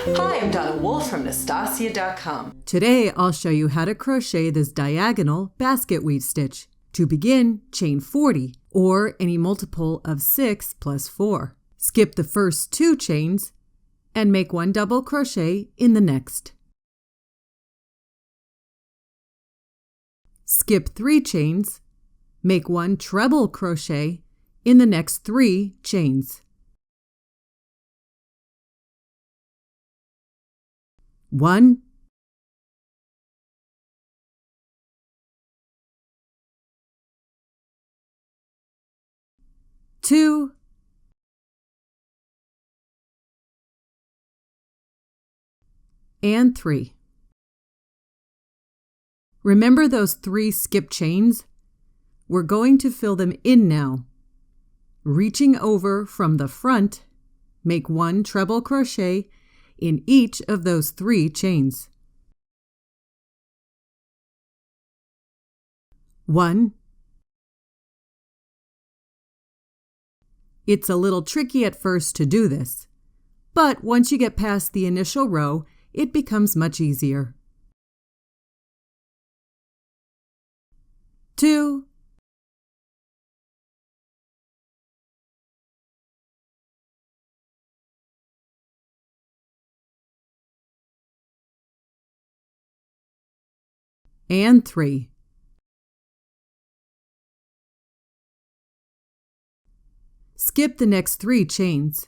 Hi, I'm Donna Wolfe from Naztazia.com. Today, I'll show you how to crochet this diagonal basket weave stitch. To begin, chain 40, or any multiple of 6 plus 4. Skip the first 2 chains and make 1 double crochet in the next. Skip 3 chains, make 1 treble crochet in the next 3 chains. 1, 2, and 3. Remember those 3 skip chains? We're going to fill them in now. Reaching over from the front, make 1 treble crochet in each of those 3 chains. 1. It's a little tricky at first to do this, but once you get past the initial row, it becomes much easier. 2, and 3. Skip the next 3 chains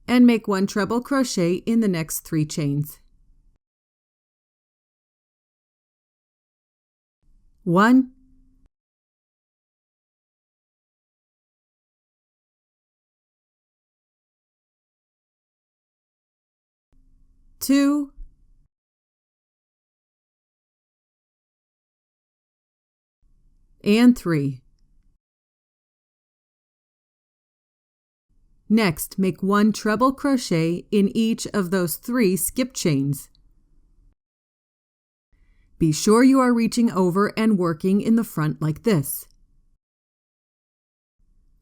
and make 1 treble crochet in the next 3 chains. 1, 2, and 3. Next, make 1 treble crochet in each of those 3 skip chains. Be sure you are reaching over and working in the front like this.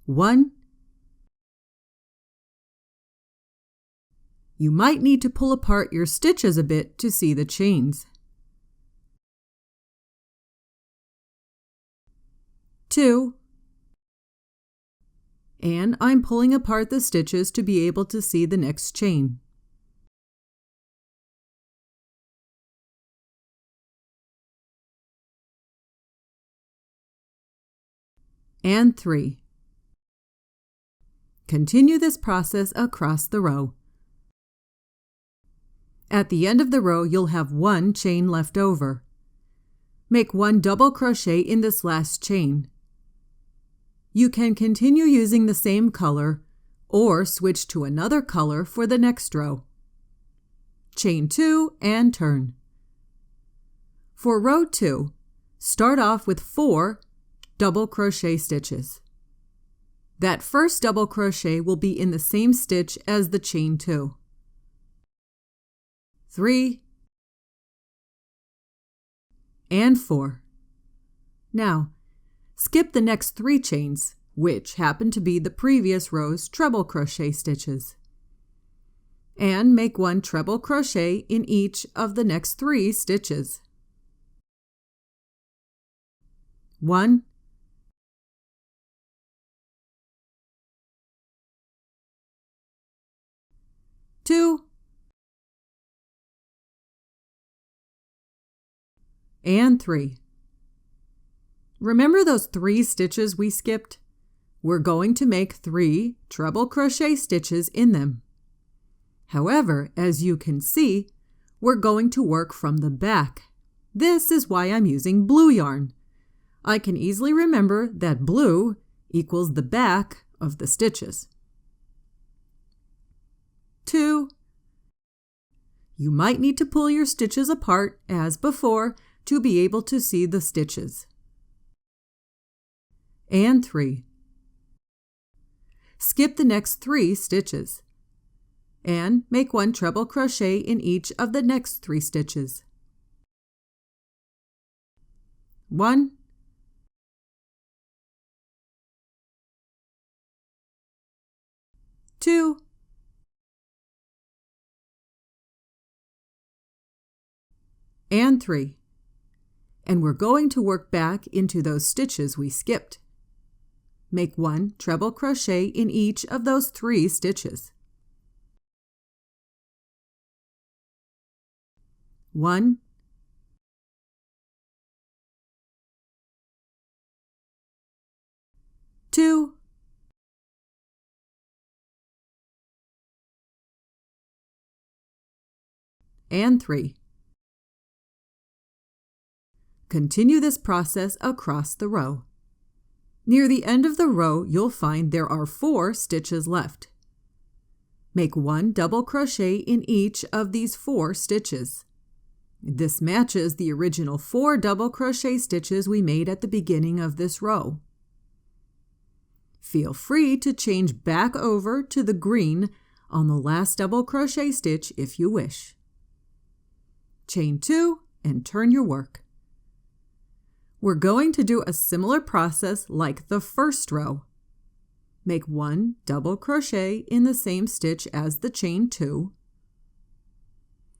1. You might need to pull apart your stitches a bit to see the chains. 2. And I'm pulling apart the stitches to be able to see the next chain. 3. Continue this process across the row. At the end of the row, you'll have 1 chain left over. Make 1 double crochet in this last chain. You can continue using the same color or switch to another color for the next row. Chain 2 and turn. For row 2, start off with 4 double crochet stitches. That first double crochet will be in the same stitch as the chain 2. 3, and 4. Now, skip the next 3 chains, which happen to be the previous row's treble crochet stitches, and make 1 treble crochet in each of the next 3 stitches. 1, 2, and 3. Remember those 3 stitches we skipped? We're going to make 3 treble crochet stitches in them. However, as you can see, we're going to work from the back. This is why I'm using blue yarn. I can easily remember that blue equals the back of the stitches. 2. You might need to pull your stitches apart, as before, to be able to see the stitches. And 3. Skip the next 3 stitches and make 1 treble crochet in each of the next 3 stitches. 1, 2, and 3. And we're going to work back into those stitches we skipped. Make 1 treble crochet in each of those 3 stitches. 1, 2, and 3. Continue this process across the row. Near the end of the row, you'll find there are 4 stitches left. Make 1 double crochet in each of these 4 stitches. This matches the original 4 double crochet stitches we made at the beginning of this row. Feel free to change back over to the green on the last double crochet stitch if you wish. Chain 2 and turn your work. We're going to do a similar process like the first row. Make 1 double crochet in the same stitch as the chain 2.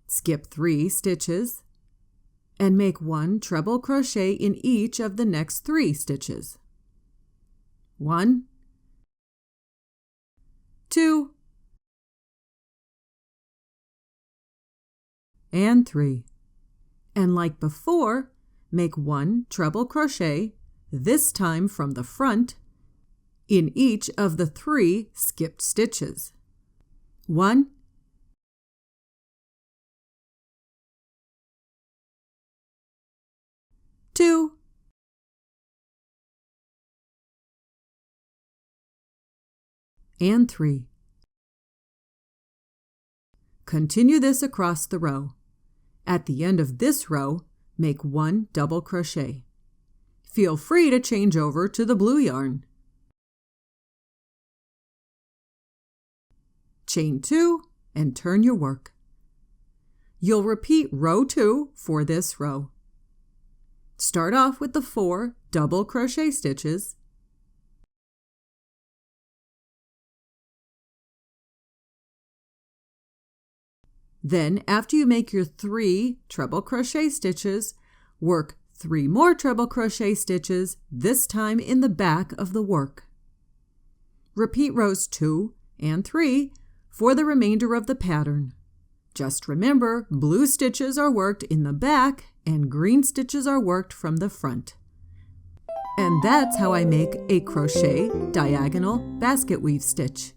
Skip 3 stitches and make 1 treble crochet in each of the next 3 stitches. 1, 2, and 3. And like before, make 1 treble crochet, this time from the front, in each of the 3 skipped stitches. 1, 2, and 3. Continue this across the row. At the end of this row, make 1 double crochet. Feel free to change over to the blue yarn. Chain 2 and turn your work. You'll repeat row 2 for this row. Start off with the 4 double crochet stitches. Then, after you make your 3 treble crochet stitches, work 3 more treble crochet stitches, this time in the back of the work. Repeat rows 2 and 3 for the remainder of the pattern. Just remember, blue stitches are worked in the back and green stitches are worked from the front. And that's how I make a crochet diagonal basket weave stitch.